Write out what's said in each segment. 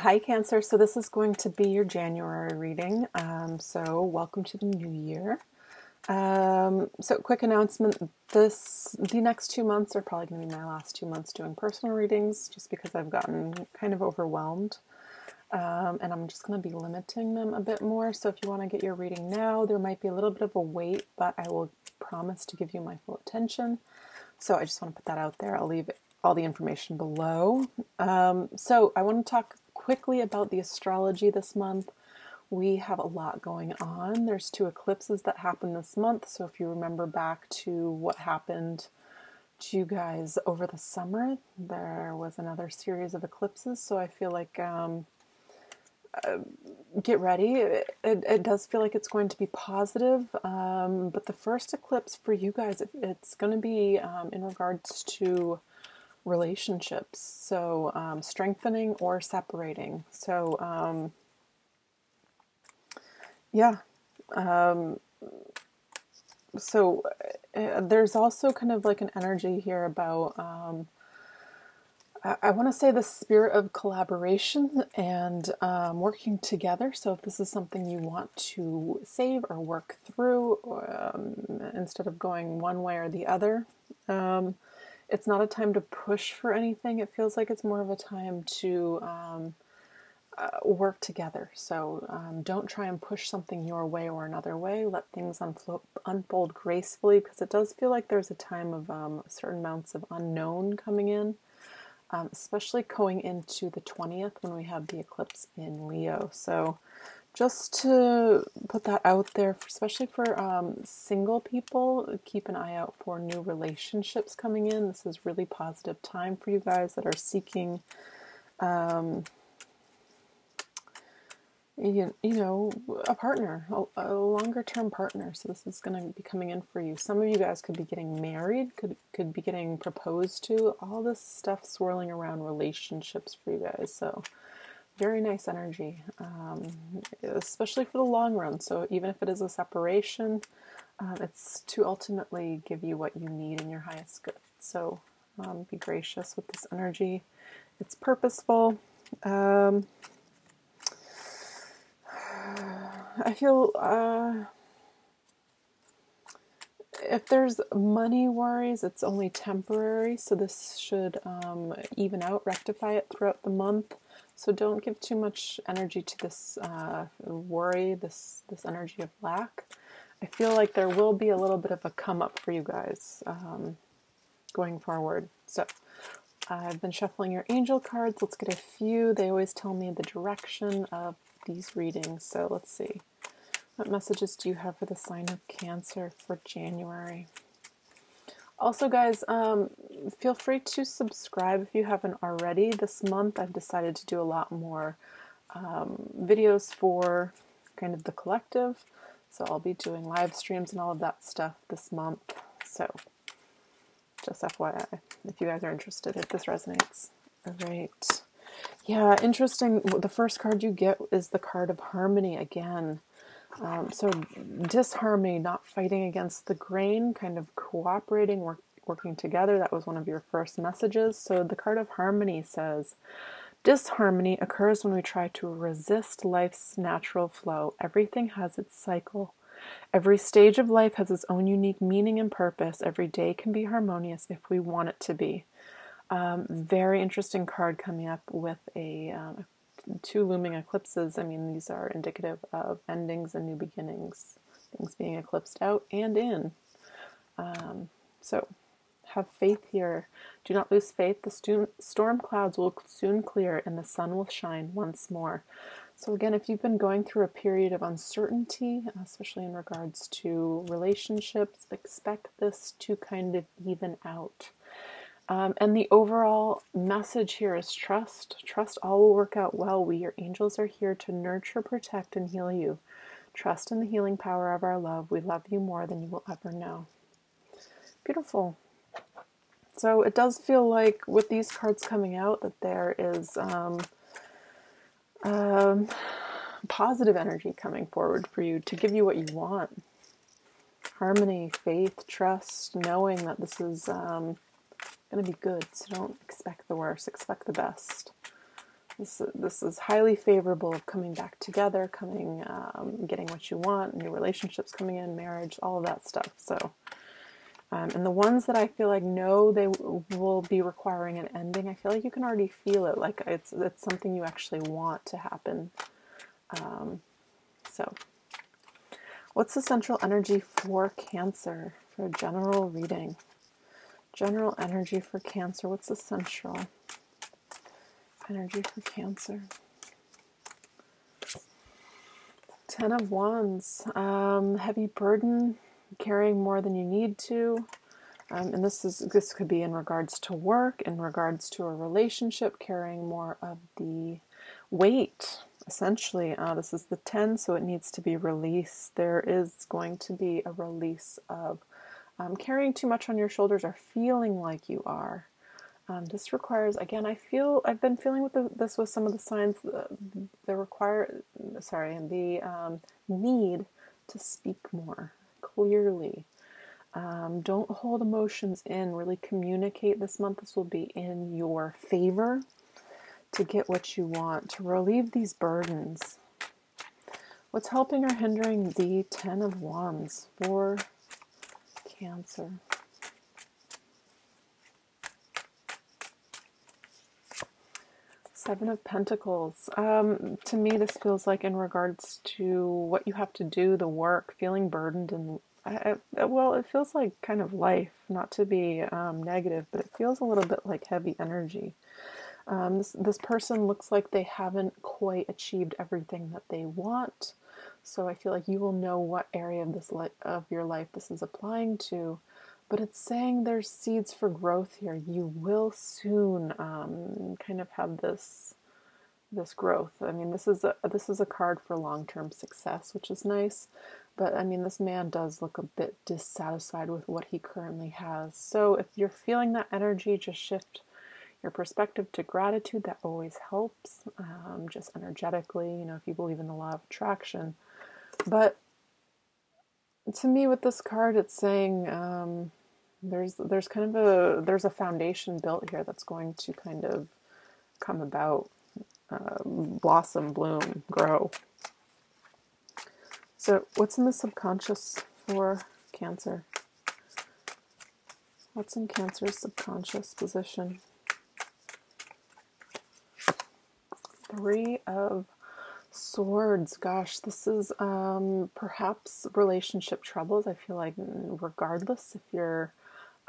Hi Cancer, so this is going to be your January reading. So welcome to the new year. So quick announcement, the next 2 months are probably going to be my last 2 months doing personal readings just because I've gotten kind of overwhelmed. And I'm just going to be limiting them a bit more. So if you want to get your reading now, there might be a little bit of a wait, but I will promise to give you my full attention. So I just want to put that out there. I'll leave all the information below. So I want to talk quickly about the astrology this month. We have a lot going on. There's 2 eclipses that happened this month. So if you remember back to what happened to you guys over the summer, there was another series of eclipses. So I feel like get ready. It does feel like it's going to be positive. But the first eclipse for you guys, it's going to be in regards to relationships, so strengthening or separating. So there's also kind of like an energy here about I want to say the spirit of collaboration and working together. So if this is something you want to save or work through instead of going one way or the other, it's not a time to push for anything. It feels like it's more of a time to work together. So don't try and push something your way or another way. Let things unfold gracefully, because it does feel like there's a time of certain amounts of unknown coming in, especially going into the 20th when we have the eclipse in Leo. So just to put that out there, especially for single people, keep an eye out for new relationships coming in. This is really positive time for you guys that are seeking, a partner, a longer term partner. So this is going to be coming in for you. Some of you guys could be getting married, could be getting proposed to. All this stuff swirling around relationships for you guys. So very nice energy, especially for the long run. So even if it is a separation, it's to ultimately give you what you need in your highest good. So be gracious with this energy. It's purposeful. I feel if there's money worries, it's only temporary. So this should even out, rectify it throughout the month. So don't give too much energy to this worry, this energy of lack. I feel like there will be a little bit of a come up for you guys going forward. So I've been shuffling your angel cards. Let's get a few. They always tell me the direction of these readings. So let's see. What messages do you have for the sign of Cancer for January? Also, guys, feel free to subscribe if you haven't already. This month, I've decided to do a lot more videos for kind of the collective. So I'll be doing live streams and all of that stuff this month. So just FYI, if you guys are interested, if this resonates. All right. Yeah, interesting. The first card you get is the card of harmony again. So disharmony, not fighting against the grain, kind of cooperating, working together. That was one of your first messages. So the card of harmony says, disharmony occurs when we try to resist life's natural flow. Everything has its cycle. Every stage of life has its own unique meaning and purpose. Every day can be harmonious if we want it to be. Very interesting card coming up with a 2 looming eclipses. I mean, these are indicative of endings and new beginnings, things being eclipsed out and in. So have faith here. Do not lose faith. The storm clouds will soon clear and the sun will shine once more. So again, if you've been going through a period of uncertainty, especially in regards to relationships, expect this to kind of even out. And the overall message here is trust. Trust all will work out well. We, your angels, are here to nurture, protect, and heal you. Trust in the healing power of our love. We love you more than you will ever know. Beautiful. So it does feel like with these cards coming out that there is positive energy coming forward for you to give you what you want. Harmony, faith, trust, knowing that this is going to be good. So don't expect the worst, expect the best. This is highly favorable of coming back together, getting what you want, new relationships coming in, marriage, all of that stuff. So, and the ones that I feel like no, they will be requiring an ending, I feel like you can already feel it, like it's something you actually want to happen. So, what's the central energy for Cancer for a general reading? General energy for Cancer. What's the central energy for Cancer? 10 of Wands. Heavy burden, carrying more than you need to. And this could be in regards to work, in regards to a relationship, carrying more of the weight. Essentially, this is the 10, so it needs to be released. There is going to be a release of carrying too much on your shoulders or feeling like you are. This requires, again, I've been feeling this with some of the signs, the need to speak more clearly. Don't hold emotions in, really communicate this month. This will be in your favor to get what you want, to relieve these burdens. What's helping or hindering the 10 of Wands for Cancer? Seven of Pentacles. To me, this feels like in regards to what you have to do, the work, feeling burdened, and well, it feels like kind of life, not to be negative, but it feels a little bit like heavy energy. This person looks like they haven't quite achieved everything that they want, so I feel like you will know what area of your life this is applying to. But it's saying there's seeds for growth here. You will soon kind of have this growth. I mean, this is a card for long-term success, which is nice. But I mean, this man does look a bit dissatisfied with what he currently has. So if you're feeling that energy, just shift your perspective to gratitude. That always helps, just energetically, if you believe in the law of attraction. But to me, with this card, it's saying there's kind of there's a foundation built here that's going to kind of come about, blossom, bloom, grow. So what's in the subconscious for Cancer? What's in Cancer's subconscious position? 3 of Swords. Gosh, this is perhaps relationship troubles. I feel like regardless if you're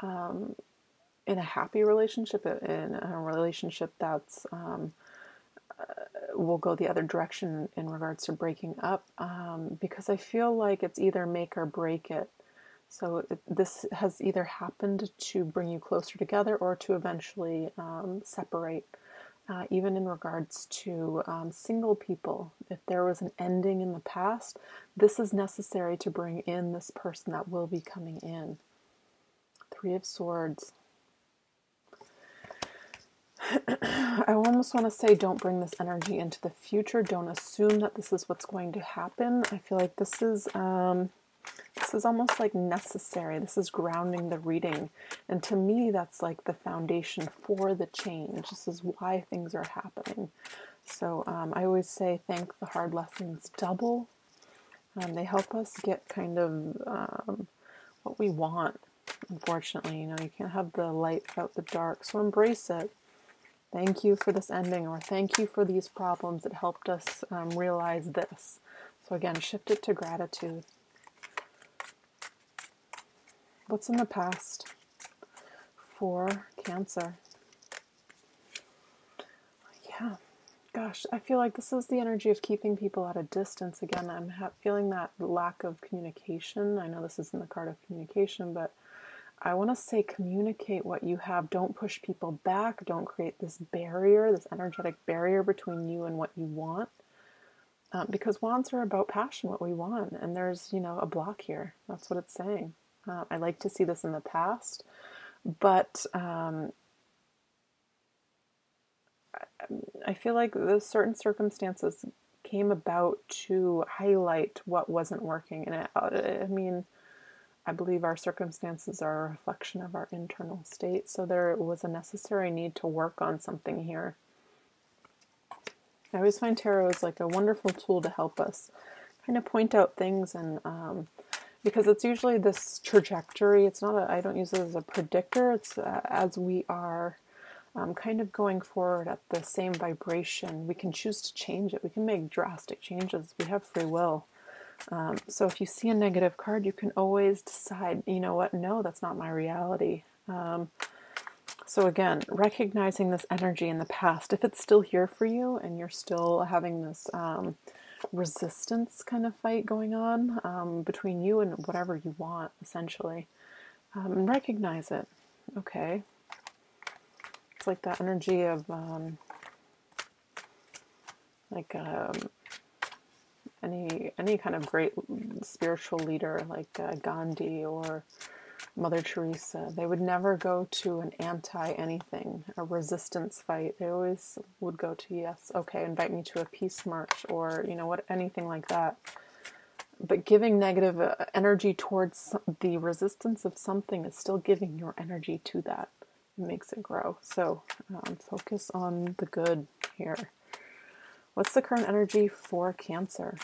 in a happy relationship, in a relationship that's will go the other direction in regards to breaking up, because I feel like it's either make or break it. So this has either happened to bring you closer together or to eventually separate. Even in regards to single people, if there was an ending in the past, this is necessary to bring in this person that will be coming in. 3 of Swords. I almost want to say don't bring this energy into the future. Don't assume that this is what's going to happen. I feel like this is almost like necessary. This is grounding the reading. And to me, that's like the foundation for the change. This is why things are happening. So I always say thank the hard lessons double. They help us get kind of what we want. Unfortunately, you can't have the light without the dark. So embrace it. Thank you for this ending, or thank you for these problems that helped us realize this. So again, shift it to gratitude. What's in the past for Cancer? Yeah, gosh, I feel like this is the energy of keeping people at a distance. Again, I'm feeling that lack of communication. I know this isn't the card of communication, but I want to say communicate what you have. Don't push people back. Don't create this barrier, this energetic barrier between you and what you want. Because wands are about passion, what we want. And there's, a block here. That's what it's saying. I like to see this in the past, but I feel like the certain circumstances came about to highlight what wasn't working. And I believe our circumstances are a reflection of our internal state. So there was a necessary need to work on something here. I always find tarot is like a wonderful tool to help us kind of point out things, and because it's usually this trajectory. It's not I don't use it as a predictor. It's as we are kind of going forward at the same vibration, we can choose to change it. We can make drastic changes. We have free will. So if you see a negative card, you can always decide, you know what, no, that's not my reality. So again, recognizing this energy in the past, if it's still here for you and you're still having this resistance kind of fight going on between you and whatever you want, essentially, and recognize it. Okay. It's like that energy of any kind of great spiritual leader, like Gandhi or Mother Teresa. They would never go to an anti-anything, a resistance fight. They always would go to, yes, okay, invite me to a peace march, or, you know what, anything like that. But giving negative energy towards the resistance of something is still giving your energy to that. It makes it grow. So focus on the good here. What's the current energy for Cancer?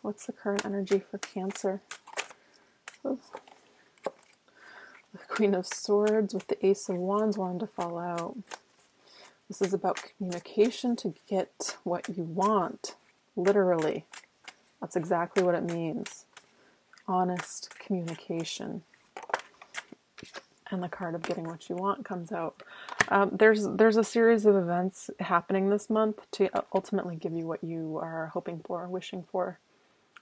What's the current energy for Cancer? Ooh. The Queen of Swords with the Ace of Wands wanted to fall out. This is about communication to get what you want. Literally. That's exactly what it means. Honest communication. And the card of getting what you want comes out. There's a series of events happening this month to ultimately give you what you are hoping for, wishing for.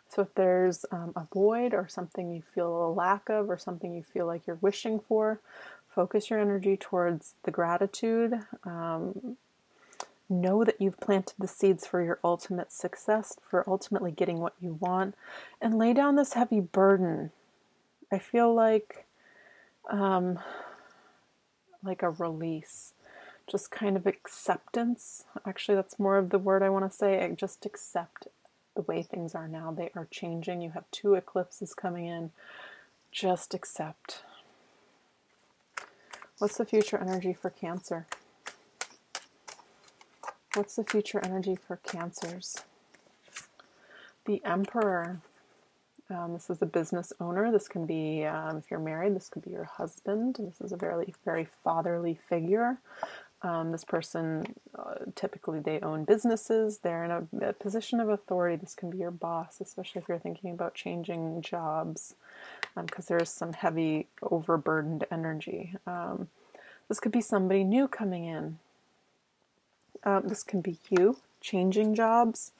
So if there's a void or something you feel a lack of, or something you feel like you're wishing for, focus your energy towards the gratitude. Know that you've planted the seeds for your ultimate success, for ultimately getting what you want, and lay down this heavy burden. I feel like a release, just kind of acceptance. Actually, that's more of the word I want to say. Just accept the way things are now. They are changing. You have 2 eclipses coming in. Just accept. What's the future energy for Cancer? What's the future energy for Cancers? The Emperor. This is a business owner. This can be, if you're married, this could be your husband. This is a very, very fatherly figure. This person, typically they own businesses. They're in a position of authority. This can be your boss, especially if you're thinking about changing jobs, because there's some heavy, overburdened energy. This could be somebody new coming in. This can be you changing jobs.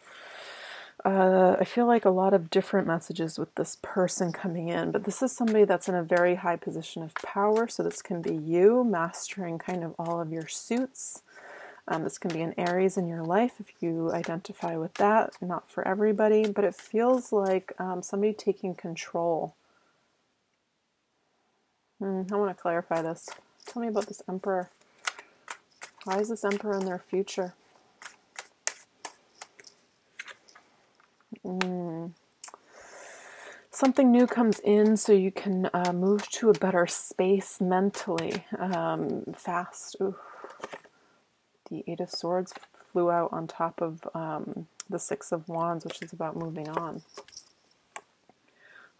I feel like a lot of different messages with this person coming in, but this is somebody that's in a very high position of power. So this can be you mastering kind of all of your suits. This can be an Aries in your life if you identify with that. Not for everybody, but it feels like somebody taking control. I want to clarify this. Tell me about this Emperor. Why is this Emperor in their future? Something new comes in so you can move to a better space mentally, fast. Ooh. The 8 of Swords flew out on top of the 6 of Wands, which is about moving on.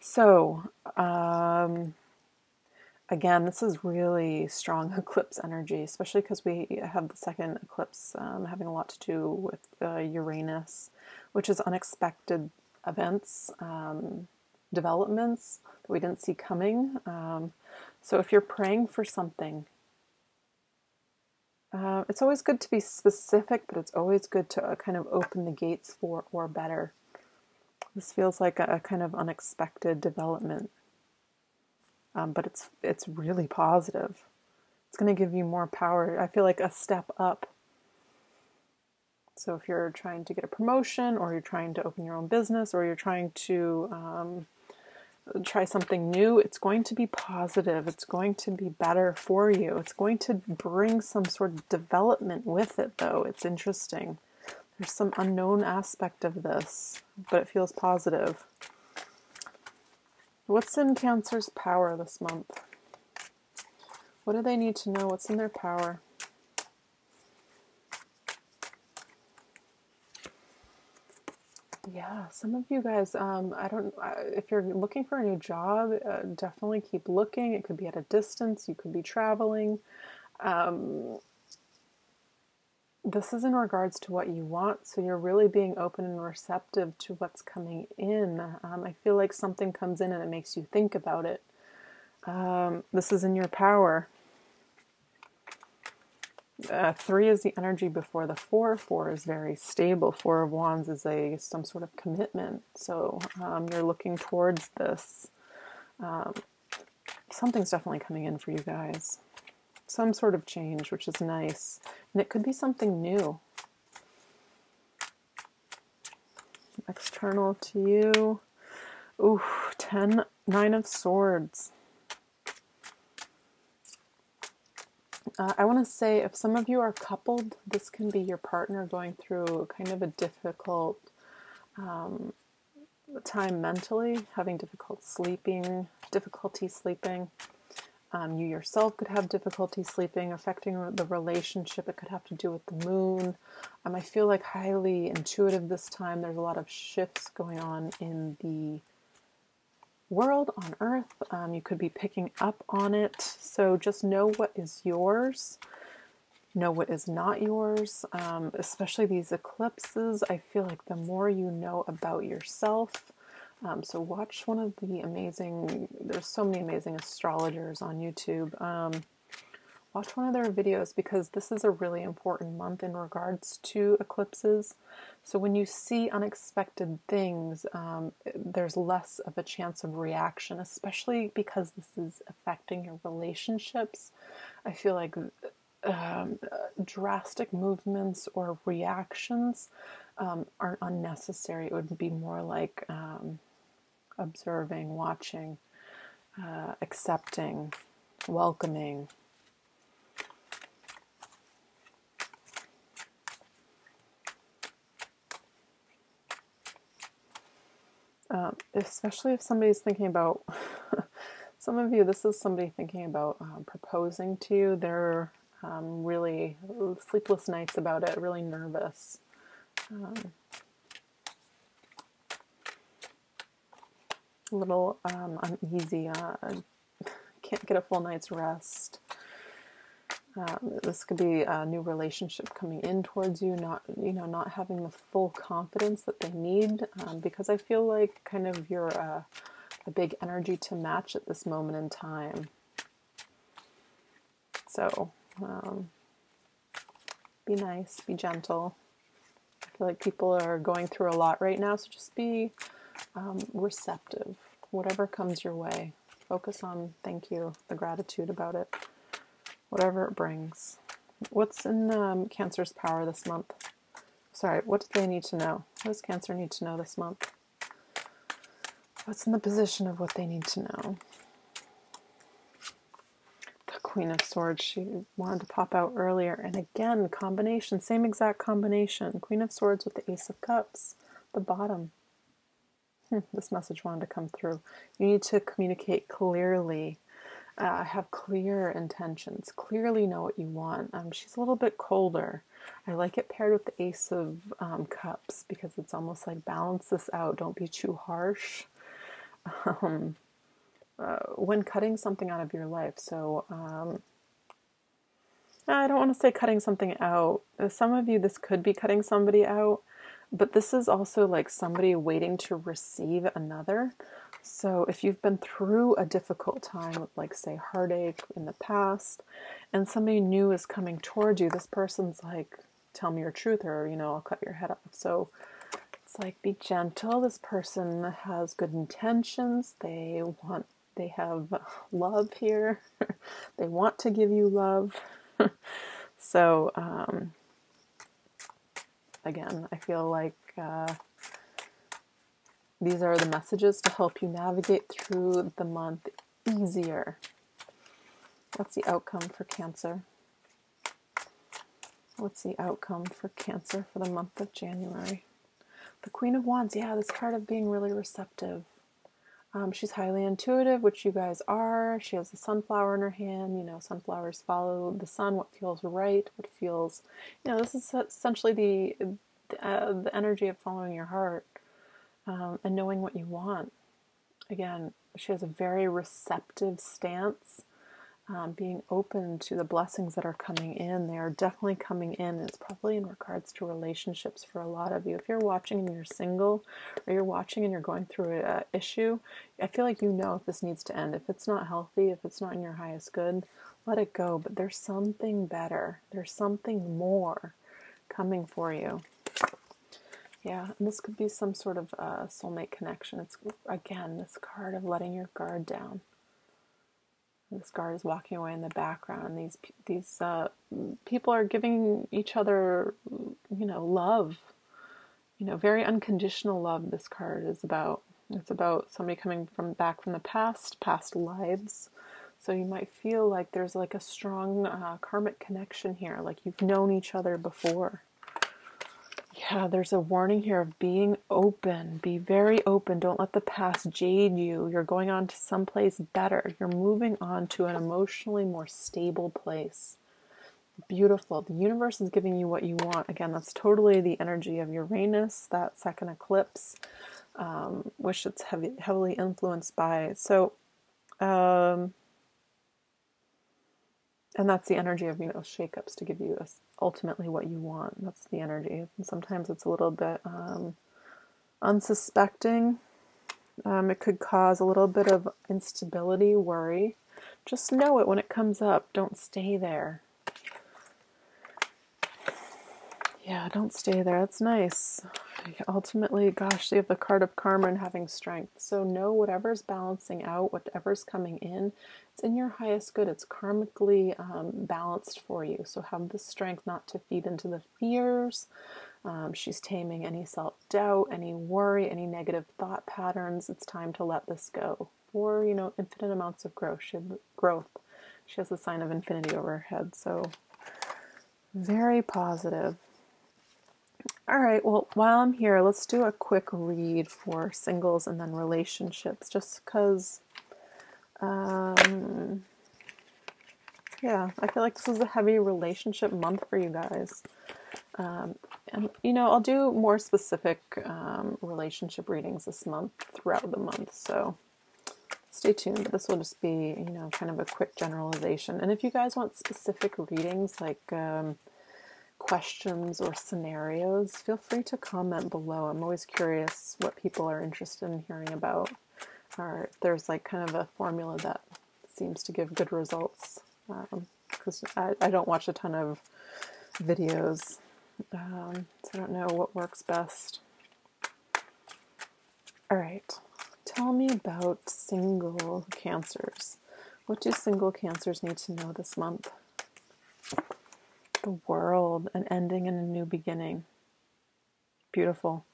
So, again, this is really strong eclipse energy, especially because we have the second eclipse having a lot to do with Uranus, which is unexpected events, developments that we didn't see coming. So if you're praying for something, it's always good to be specific, but it's always good to kind of open the gates for or better. This feels like a kind of unexpected development, but it's really positive. It's going to give you more power. I feel like a step up. So if you're trying to get a promotion, or you're trying to open your own business, or you're trying to try something new, it's going to be positive. It's going to be better for you. It's going to bring some sort of development with it, though. It's interesting. There's some unknown aspect of this, but it feels positive. What's in Cancer's power this month? What do they need to know? What's in their power? Yeah, some of you guys, I don't, if you're looking for a new job, definitely keep looking. It could be at a distance, you could be traveling. This is in regards to what you want, so you're really being open and receptive to what's coming in. I feel like something comes in and it makes you think about it. This is in your power. 3 is the energy before the 4. 4 is very stable. 4 of Wands is some sort of commitment. So you're looking towards this. Something's definitely coming in for you guys. Some sort of change, which is nice. And it could be something new. External to you. Ooh, 9 of Swords. I want to say if some of you are coupled, this can be your partner going through kind of a difficult time mentally, having difficulty sleeping. You yourself could have difficulty sleeping, affecting the relationship. It could have to do with the moon. I feel like highly intuitive this time. There's a lot of shifts going on in the world, on Earth. You could be picking up on it. So just know what is yours. Know what is not yours. Especially these eclipses. I feel like the more you know about yourself. So watch one of the there's so many amazing astrologers on YouTube. Watch one of their videos because this is a really important month in regards to eclipses. So when you see unexpected things, there's less of a chance of reaction, especially because this is affecting your relationships. I feel like drastic movements or reactions are unnecessary. It would be more like observing, watching, accepting, welcoming. Especially if somebody's thinking about, some of you, this is somebody thinking about proposing to you. They're really sleepless nights about it, really nervous. A little uneasy, can't get a full night's rest. This could be a new relationship coming in towards you, not having the full confidence that they need, because I feel like kind of you're a big energy to match at this moment in time. So be nice, be gentle. I feel like people are going through a lot right now, so just be receptive. Whatever comes your way, focus on thank you, the gratitude about it. Whatever it brings. What's in Cancer's power this month? Sorry, what do they need to know? What does Cancer need to know this month? What's in the position of what they need to know? The Queen of Swords, she wanted to pop out earlier. And again, combination, same exact combination. Queen of Swords with the Ace of Cups, the bottom. This message wanted to come through. You need to communicate clearly. Have clear intentions, clearly know what you want. She's a little bit colder. I like it paired with the Ace of Cups because it's almost like balance this out. Don't be too harsh when cutting something out of your life. So I don't want to say cutting something out. Some of you, this could be cutting somebody out, but this is also like somebody waiting to receive another. So if you've been through a difficult time with, like, say, heartache in the past, and somebody new is coming towards you, this person's like, tell me your truth, or, I'll cut your head off. So it's like, be gentle. This person has good intentions. They have love here. They want to give you love. So, again, I feel like these are the messages to help you navigate through the month easier. What's the outcome for Cancer? What's the outcome for Cancer for the month of January? The Queen of Wands, yeah, this card of being really receptive. She's highly intuitive, which you guys are. She has a sunflower in her hand. Sunflowers follow the sun, what feels right, what feels, this is essentially the energy of following your heart. and knowing what you want. Again, she has a very receptive stance, being open to the blessings that are coming in. They are definitely coming in. It's probably in regards to relationships for a lot of you. If you're watching and you're single, or you're watching and you're going through an issue, I feel like you know if this needs to end. If it's not healthy, if it's not in your highest good, let it go. But there's something better. There's something more coming for you. Yeah, and this could be some sort of soulmate connection. It's, again, this card of letting your guard down. This guard is walking away in the background. These people are giving each other, love. Very unconditional love. This card is about. It's about somebody coming back from the past lives. So you might feel like there's like a strong karmic connection here. Like you've known each other before. Yeah, there's a warning here of being open. Be very open. Don't let the past jade you. You're going on to someplace better. You're moving on to an emotionally more stable place. Beautiful. The universe is giving you what you want. Again, that's totally the energy of Uranus, that second eclipse, which it's heavily influenced by. So, and that's the energy of, shakeups to give you ultimately what you want. That's the energy. And sometimes it's a little bit unsuspecting. It could cause a little bit of instability, worry. Just know it when it comes up. Don't stay there. Yeah, don't stay there. That's nice. Ultimately, gosh, they have the card of karma and having strength. So know whatever's balancing out, whatever's coming in, it's in your highest good. It's karmically balanced for you. So have the strength not to feed into the fears. She's taming any self-doubt, any worry, any negative thought patterns. It's time to let this go. For, infinite amounts of growth. She has a sign of infinity over her head. So very positive. All right, well, while I'm here, let's do a quick read for singles and then relationships, just because, yeah, I feel like this is a heavy relationship month for you guys. And, I'll do more specific relationship readings this month, throughout the month, so stay tuned. But this will just be, kind of a quick generalization. And if you guys want specific readings, like questions or scenarios, feel free to comment below. I'm always curious what people are interested in hearing about, or if there's like kind of a formula that seems to give good results, because I don't watch a ton of videos, so I don't know what works best. All right, tell me about single Cancers. What do single Cancers need to know this month? The World, an ending and a new beginning. Beautiful.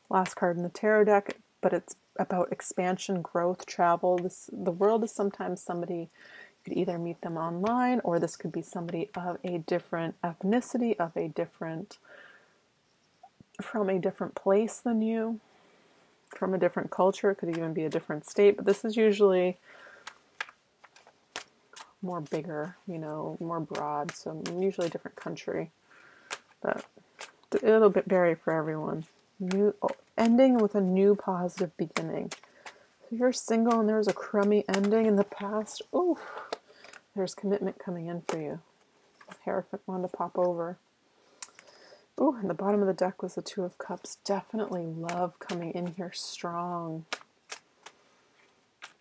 Last card in the tarot deck, but it's about expansion, growth, travel. The World is sometimes somebody, you could either meet them online, or this could be somebody of a different ethnicity, from a different place than you, from a different culture. It could even be a different state, but this is usually more bigger, more broad, so usually a different country, but it'll vary for everyone. Ending with a new positive beginning. If you're single and there was a crummy ending in the past, oof, there's commitment coming in for you. Hierophant wanted to pop over. Ooh, and the bottom of the deck was the Two of Cups. Definitely love coming in here strong.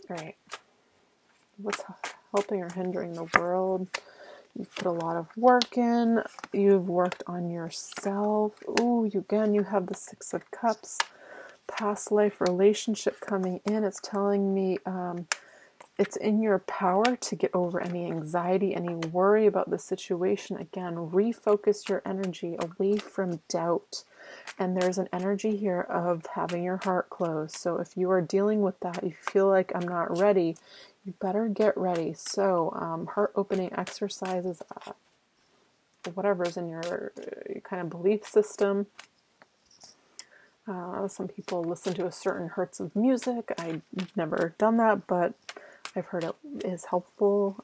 All right, what's helping or hindering the World? You've put a lot of work in. You've worked on yourself. Ooh, you have the Six of Cups. Past life relationship coming in. It's telling me it's in your power to get over any anxiety, any worry about the situation. Again, refocus your energy away from doubt. And there's an energy here of having your heart closed. So if you are dealing with that, you feel like I'm not ready, you better get ready. So heart opening exercises, whatever's in your kind of belief system. Some people listen to a certain hertz of music. I've never done that, but I've heard it is helpful.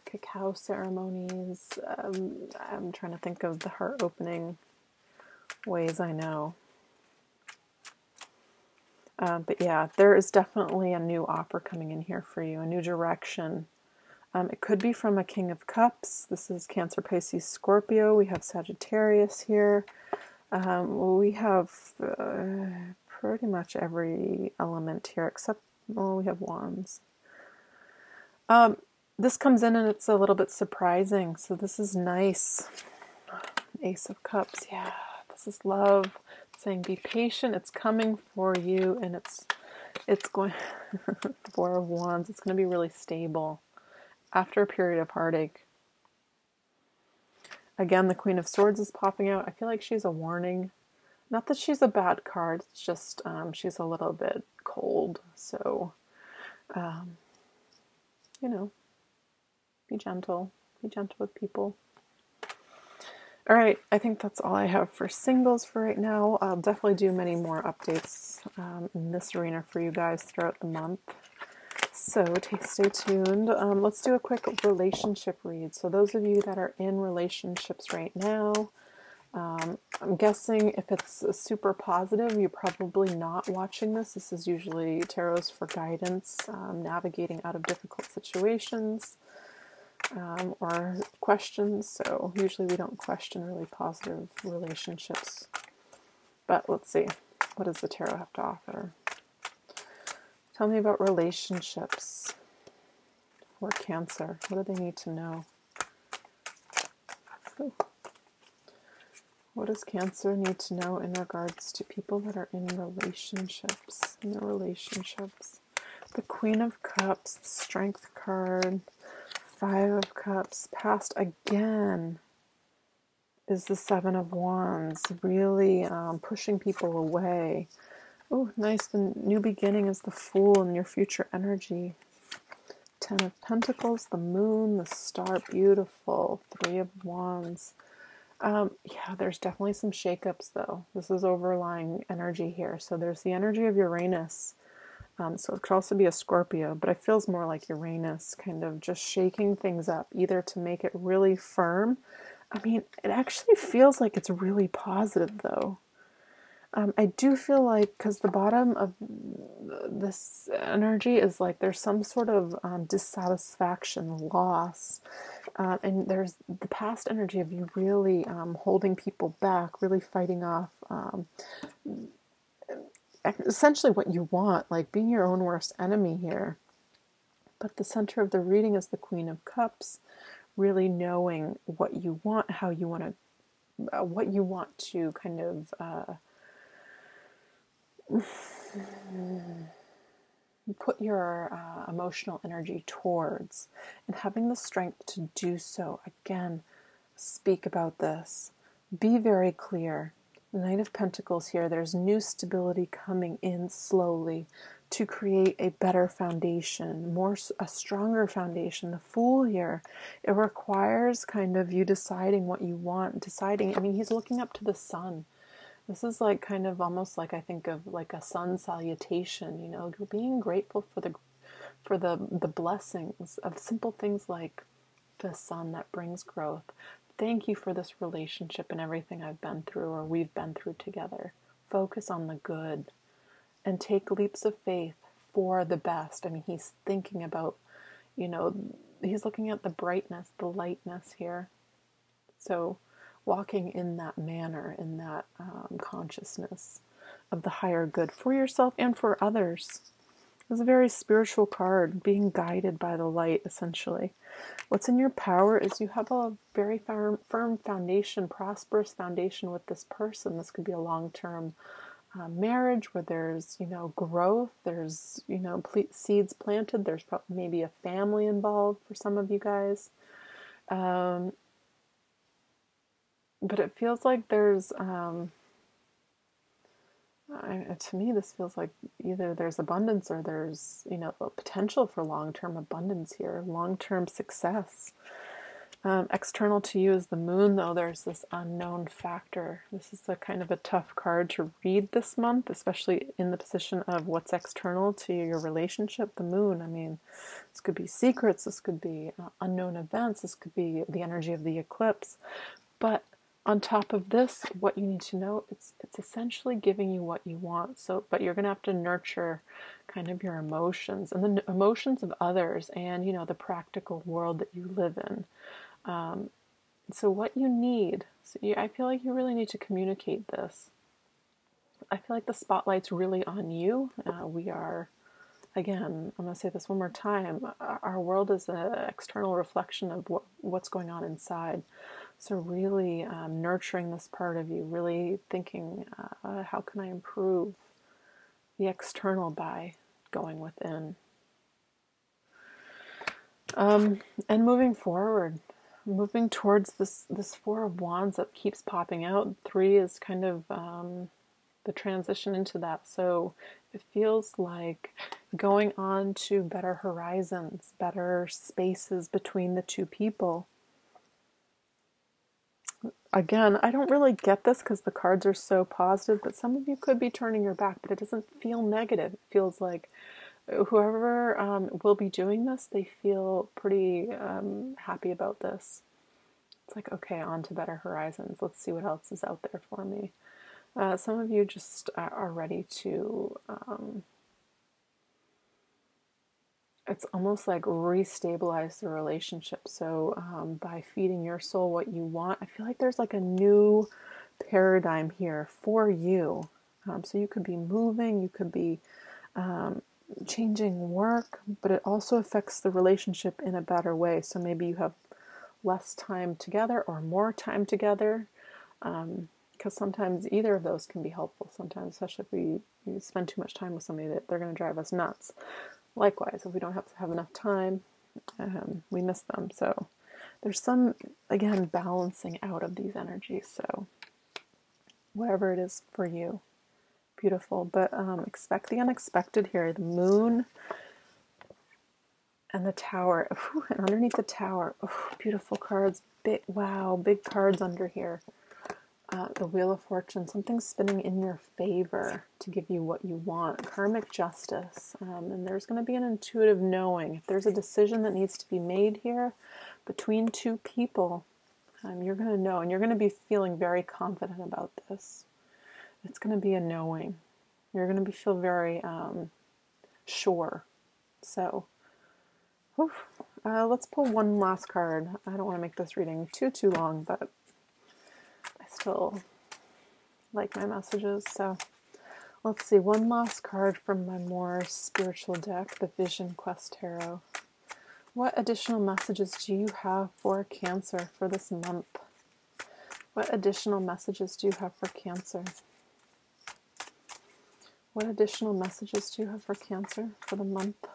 Cacao ceremonies. I'm trying to think of the heart opening ways I know. But yeah, there is definitely a new offer coming in here for you, a new direction. It could be from a King of Cups. This is Cancer, Pisces, Scorpio. We have Sagittarius here. We have pretty much every element here except, well, we have Wands. This comes in and it's a little bit surprising. So this is nice. Ace of Cups. Yeah, this is love. It's saying be patient. It's coming for you, and it's going. Four of Wands. It's going to be really stable after a period of heartache. Again, the Queen of Swords is popping out. I feel like she's a warning. Not that she's a bad card. It's just she's a little bit cold. So, you know. Be gentle. Be gentle with people. All right, I think that's all I have for singles for right now. I'll definitely do many more updates in this arena for you guys throughout the month. So stay tuned. Let's do a quick relationship read. So those of you that are in relationships right now, I'm guessing if it's super positive, you're probably not watching this. This is usually tarot's for guidance, navigating out of difficult situations. Or questions, so usually we don't question really positive relationships. But let's see, what does the tarot have to offer? Tell me about relationships for Cancer. What do they need to know? Ooh. What does Cancer need to know in regards to people that are in relationships? In their relationships. The Queen of Cups, the Strength card. Five of Cups. Past again is the Seven of Wands. Really pushing people away. Oh, nice. The new beginning is the Fool in your future energy. Ten of Pentacles, the Moon, the Star. Beautiful. Three of Wands. Yeah, there's definitely some shakeups though. This is overlying energy here. So there's the energy of Uranus. So it could also be a Scorpio, but it feels more like Uranus, kind of just shaking things up, either to make it really firm. I mean, it actually feels like it's really positive, though. I do feel like, because the bottom of this energy is like there's some sort of dissatisfaction, loss, and there's the past energy of you really holding people back, really fighting off essentially what you want, like being your own worst enemy here. But the center of the reading is the Queen of Cups, really knowing what you want, how you want to, what you want to kind of put your emotional energy towards, and having the strength to do so. Again, speak about this. Be very clear. Knight of Pentacles here, there's new stability coming in slowly to create a better foundation, a stronger foundation. The Fool here, it requires kind of you deciding what you want, I mean, he's looking up to the sun. This is like kind of almost like I think of like a sun salutation, you know, being grateful for the blessings of simple things like the sun that brings growth. Thank you for this relationship and everything I've been through or we've been through together. Focus on the good and take leaps of faith for the best. I mean, he's thinking about, you know, he's looking at the brightness, the lightness here. So walking in that manner, in that consciousness of the higher good for yourself and for others. It's a very spiritual card, being guided by the light, essentially. What's in your power is you have a very firm foundation, prosperous foundation with this person. This could be a long-term marriage where there's, you know, growth, there's, you know, seeds planted, there's probably maybe a family involved for some of you guys. But it feels like there's... to me, this feels like either there's abundance or there's, you know, a potential for long-term abundance here, long-term success. External to you is the Moon, though there's this unknown factor. This is a kind of a tough card to read this month, especially in the position of what's external to your relationship. The Moon, I mean, this could be secrets, this could be unknown events, this could be the energy of the eclipse. But On top of this, what you need to know, it's essentially giving you what you want. So, but you're going to have to nurture kind of your emotions and the emotions of others, and the practical world that you live in. So what you need, I feel like you really need to communicate this. I feel like the spotlight's really on you. We are, again, I'm going to say this one more time, our world is an external reflection of what's going on inside. So really nurturing this part of you, really thinking, how can I improve the external by going within? And moving forward, moving towards this Four of Wands that keeps popping out. 3 is kind of the transition into that. So it feels like going on to better horizons, better spaces between the two people. Again, I don't really get this because the cards are so positive, but some of you could be turning your back, but it doesn't feel negative. It feels like whoever will be doing this, they feel pretty happy about this. It's like, okay, on to better horizons. Let's see what else is out there for me. Some of you just are ready to, it's almost like restabilize the relationship. So by feeding your soul what you want, I feel like there's like a new paradigm here for you. So you could be moving, you could be changing work, but it also affects the relationship in a better way. So maybe you have less time together or more time together, because sometimes either of those can be helpful. Sometimes, especially if we spend too much time with somebody, that they're going to drive us nuts. Likewise, if we don't have enough time, we miss them. So there's some, again, balancing out of these energies. So whatever it is for you, beautiful. But expect the unexpected here. The Moon and the Tower. Ooh, and underneath the Tower, beautiful cards. Big cards under here. The Wheel of Fortune, something spinning in your favor to give you what you want. Karmic justice. And there's going to be an intuitive knowing. If there's a decision that needs to be made here between two people, you're going to know. And you're going to be feeling very confident about this. It's going to be a knowing. You're going to feel very sure. So, let's pull one last card. I don't want to make this reading too long, but I still like my messages. So let's see, one last card from my more spiritual deck, the Vision Quest Tarot. What additional messages do you have for Cancer for this month? What additional messages do you have for Cancer? What additional messages do you have for Cancer for the month?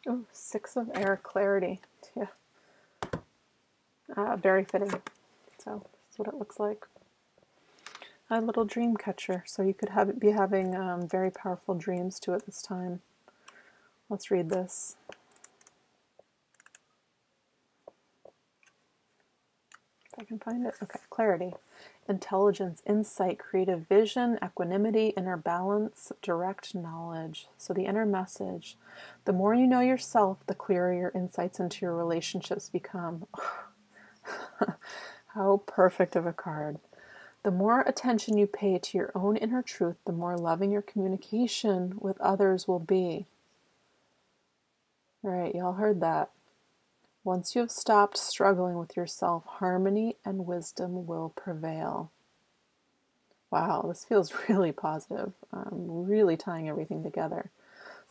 Oh, 6 of Air, clarity. Yeah. Very fitting. So that's what it looks like. A little dream catcher. So you could be having very powerful dreams too at this time. Let's read this. If I can find it. Okay, clarity. Intelligence, insight, creative vision, equanimity, inner balance, direct knowledge. So the inner message. The more you know yourself, the clearer your insights into your relationships become. How perfect of a card. The more attention you pay to your own inner truth, the more loving your communication with others will be. All right, y'all heard that. Once you have stopped struggling with yourself, harmony and wisdom will prevail. Wow, this feels really positive. Really tying everything together.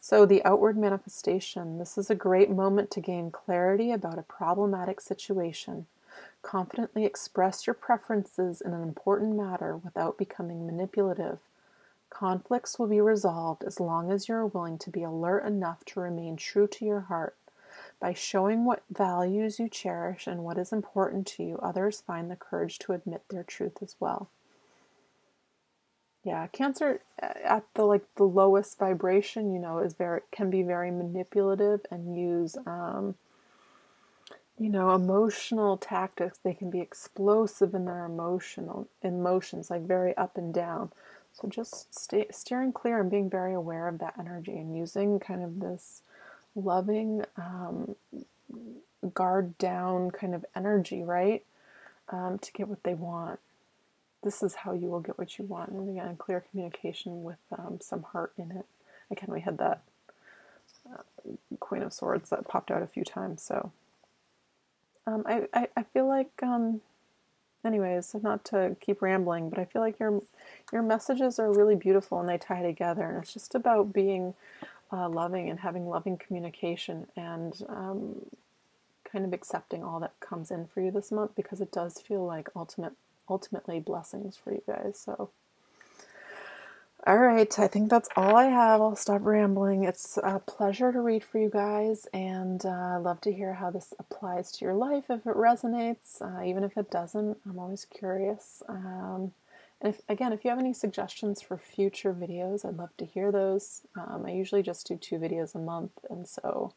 So the outward manifestation. This is a great moment to gain clarity about a problematic situation. Confidently express your preferences in an important matter without becoming manipulative. Conflicts will be resolved as long as you are willing to be alert enough to remain true to your heart. By showing what values you cherish and what is important to you, others find the courage to admit their truth as well. Yeah, Cancer at the lowest vibration, can be very manipulative and use emotional tactics. They can be explosive in their emotions, like very up and down. So just steering clear and being very aware of that energy and using kind of this loving, guard down kind of energy, right? To get what they want. This is how you will get what you want. And again, clear communication with some heart in it. Again, we had that Queen of Swords that popped out a few times. So I feel like, anyways, not to keep rambling, but I feel like your messages are really beautiful and they tie together. And it's just about being loving and having loving communication and kind of accepting all that comes in for you this month, because it does feel like ultimately blessings for you guys. So, all right, I think that's all I have. I'll stop rambling. It's a pleasure to read for you guys, and I love to hear how this applies to your life, if it resonates, even if it doesn't. I'm always curious. And if you have any suggestions for future videos, I'd love to hear those. I usually just do 2 videos a month, and so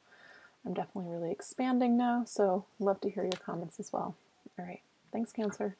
I'm definitely really expanding now, so love to hear your comments as well. All right, thanks, Cancer.